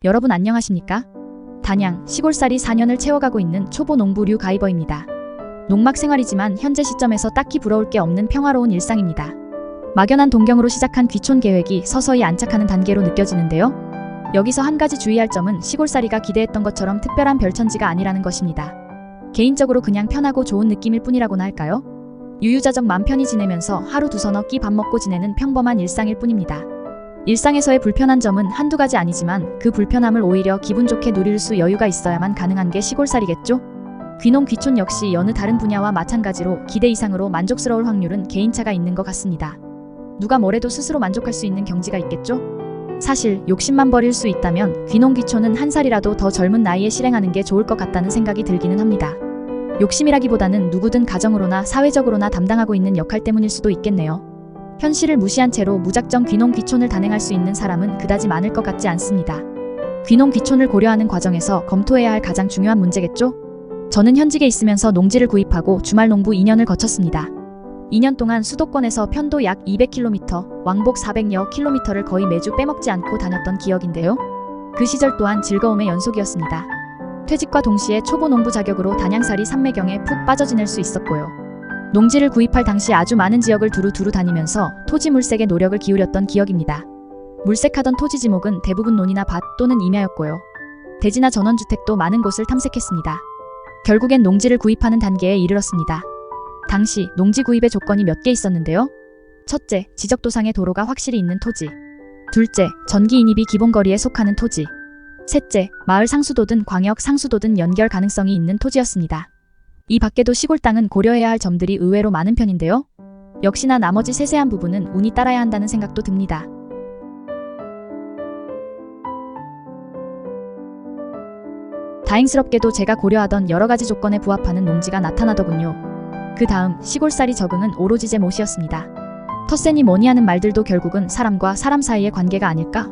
여러분 안녕하십니까? 단양 시골살이 4년을 채워가고 있는 초보 농부 류가이버입니다. 농막 생활이지만 현재 시점에서 딱히 부러울 게 없는 평화로운 일상입니다. 막연한 동경으로 시작한 귀촌 계획이 서서히 안착하는 단계로 느껴지는데요. 여기서 한 가지 주의할 점은 시골살이가 기대했던 것처럼 특별한 별천지가 아니라는 것입니다. 개인적으로 그냥 편하고 좋은 느낌일 뿐이라고나 할까요? 유유자적 맘 편히 지내면서 하루 두서너 끼 밥 먹고 지내는 평범한 일상일 뿐입니다. 일상에서의 불편한 점은 한두 가지 아니지만 그 불편함을 오히려 기분 좋게 누릴 수 여유가 있어야만 가능한 게 시골살이겠죠? 귀농 귀촌 역시 여느 다른 분야와 마찬가지로 기대 이상으로 만족스러울 확률은 개인차가 있는 것 같습니다. 누가 뭐래도 스스로 만족할 수 있는 경지가 있겠죠? 사실 욕심만 버릴 수 있다면 귀농 귀촌은 한 살이라도 더 젊은 나이에 실행하는 게 좋을 것 같다는 생각이 들기는 합니다. 욕심이라기보다는 누구든 가정으로나 사회적으로나 담당하고 있는 역할 때문일 수도 있겠네요. 현실을 무시한 채로 무작정 귀농 귀촌을 단행할 수 있는 사람은 그다지 많을 것 같지 않습니다. 귀농 귀촌을 고려하는 과정에서 검토해야 할 가장 중요한 문제겠죠? 저는 현직에 있으면서 농지를 구입하고 주말 농부 2년을 거쳤습니다. 2년 동안 수도권에서 편도 약 200km, 왕복 400여 km를 거의 매주 빼먹지 않고 다녔던 기억인데요. 그 시절 또한 즐거움의 연속이었습니다. 퇴직과 동시에 초보 농부 자격으로 단양살이 산매경에 푹 빠져 지낼 수 있었고요. 농지를 구입할 당시 아주 많은 지역을 두루 다니면서 토지 물색에 노력을 기울였던 기억입니다. 물색하던 토지 지목은 대부분 논이나 밭 또는 임야였고요. 대지나 전원주택도 많은 곳을 탐색했습니다. 결국엔 농지를 구입하는 단계에 이르렀습니다. 당시 농지 구입의 조건이 몇 개 있었는데요. 첫째, 지적도상의 도로가 확실히 있는 토지. 둘째, 전기 인입이 기본거리에 속하는 토지. 셋째, 마을 상수도든 광역 상수도든 연결 가능성이 있는 토지였습니다. 이 밖에도 시골 땅은 고려해야 할 점들이 의외로 많은 편인데요. 역시나 나머지 세세한 부분은 운이 따라야 한다는 생각도 듭니다. 다행스럽게도 제가 고려하던 여러가지 조건에 부합하는 농지가 나타나더군요. 그 다음 시골살이 적응은 오로지 제 몫이었습니다. 텃세니 뭐니 하는 말들도 결국은 사람과 사람 사이의 관계가 아닐까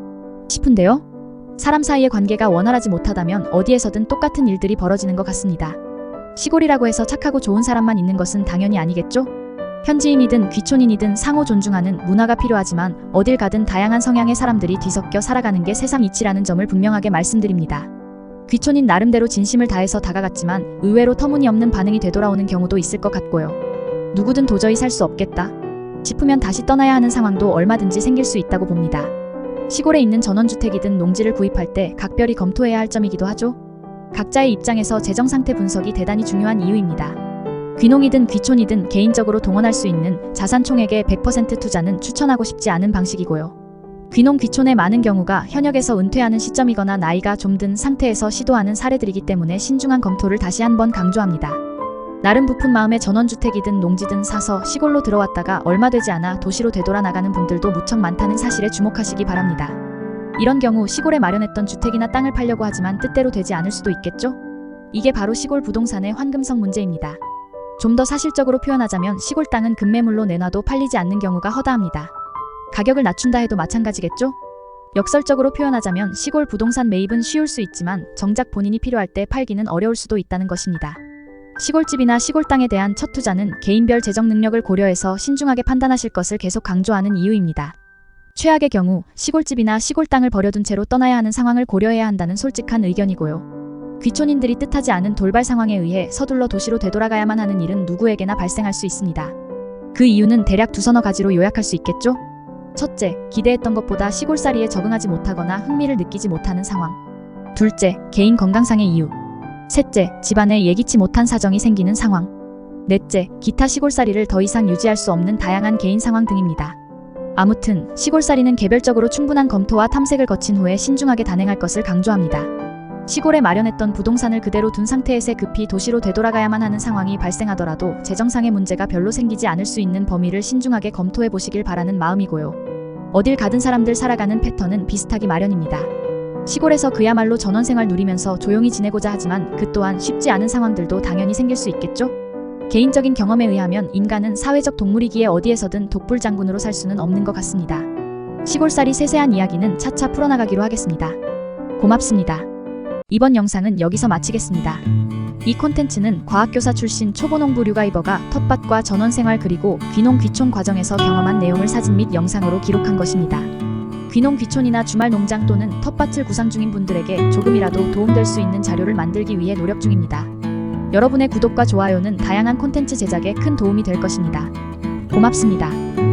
싶은데요. 사람 사이의 관계가 원활하지 못하다면 어디에서든 똑같은 일들이 벌어지는 것 같습니다. 시골이라고 해서 착하고 좋은 사람만 있는 것은 당연히 아니겠죠? 현지인이든 귀촌인이든 상호 존중하는 문화가 필요하지만 어딜 가든 다양한 성향의 사람들이 뒤섞여 살아가는 게 세상 이치라는 점을 분명하게 말씀드립니다. 귀촌인 나름대로 진심을 다해서 다가갔지만 의외로 터무니없는 반응이 되돌아오는 경우도 있을 것 같고요. 누구든 도저히 살 수 없겠다 싶으면 다시 떠나야 하는 상황도 얼마든지 생길 수 있다고 봅니다. 시골에 있는 전원주택이든 농지를 구입할 때 각별히 검토해야 할 점이기도 하죠. 각자의 입장에서 재정상태 분석이 대단히 중요한 이유입니다. 귀농이든 귀촌이든 개인적으로 동원할 수 있는 자산 총액의 100% 투자는 추천하고 싶지 않은 방식이고요. 귀농 귀촌의 많은 경우가 현역에서 은퇴하는 시점이거나 나이가 좀 든 상태에서 시도하는 사례들이기 때문에 신중한 검토를 다시 한번 강조합니다. 나름 부푼 마음에 전원주택이든 농지든 사서 시골로 들어왔다가 얼마 되지 않아 도시로 되돌아 나가는 분들도 무척 많다는 사실에 주목하시기 바랍니다. 이런 경우 시골에 마련했던 주택이나 땅을 팔려고 하지만 뜻대로 되지 않을 수도 있겠죠? 이게 바로 시골 부동산의 환금성 문제입니다. 좀 더 사실적으로 표현하자면 시골 땅은 급매물로 내놔도 팔리지 않는 경우가 허다합니다. 가격을 낮춘다 해도 마찬가지겠죠? 역설적으로 표현하자면 시골 부동산 매입은 쉬울 수 있지만 정작 본인이 필요할 때 팔기는 어려울 수도 있다는 것입니다. 시골집이나 시골 땅에 대한 첫 투자는 개인별 재정 능력을 고려해서 신중하게 판단하실 것을 계속 강조하는 이유입니다. 최악의 경우 시골집이나 시골 땅을 버려둔 채로 떠나야 하는 상황을 고려해야 한다는 솔직한 의견이고요. 귀촌인들이 뜻하지 않은 돌발 상황에 의해 서둘러 도시로 되돌아가야만 하는 일은 누구에게나 발생할 수 있습니다. 그 이유는 대략 두서너 가지로 요약할 수 있겠죠? 첫째, 기대했던 것보다 시골살이에 적응하지 못하거나 흥미를 느끼지 못하는 상황. 둘째, 개인 건강상의 이유. 셋째, 집안에 예기치 못한 사정이 생기는 상황. 넷째, 기타 시골살이를 더 이상 유지할 수 없는 다양한 개인 상황 등입니다. 아무튼 시골살이는 개별적으로 충분한 검토와 탐색을 거친 후에 신중하게 단행할 것을 강조합니다. 시골에 마련했던 부동산을 그대로 둔 상태에서 급히 도시로 되돌아가야만 하는 상황이 발생하더라도 재정상의 문제가 별로 생기지 않을 수 있는 범위를 신중하게 검토해 보시길 바라는 마음이고요. 어딜 가든 사람들 살아가는 패턴은 비슷하기 마련입니다. 시골에서 그야말로 전원생활 누리면서 조용히 지내고자 하지만 그 또한 쉽지 않은 상황들도 당연히 생길 수 있겠죠? 개인적인 경험에 의하면 인간은 사회적 동물이기에 어디에서든 독불장군으로 살 수는 없는 것 같습니다. 시골살이 세세한 이야기는 차차 풀어나가기로 하겠습니다. 고맙습니다. 이번 영상은 여기서 마치겠습니다. 이 콘텐츠는 과학교사 출신 초보농부 류가이버가 텃밭과 전원생활 그리고 귀농 귀촌 과정에서 경험한 내용을 사진 및 영상으로 기록한 것입니다. 귀농 귀촌이나 주말 농장 또는 텃밭을 구상 중인 분들에게 조금이라도 도움될 수 있는 자료를 만들기 위해 노력 중입니다. 여러분의 구독과 좋아요는 다양한 콘텐츠 제작에 큰 도움이 될 것입니다. 고맙습니다.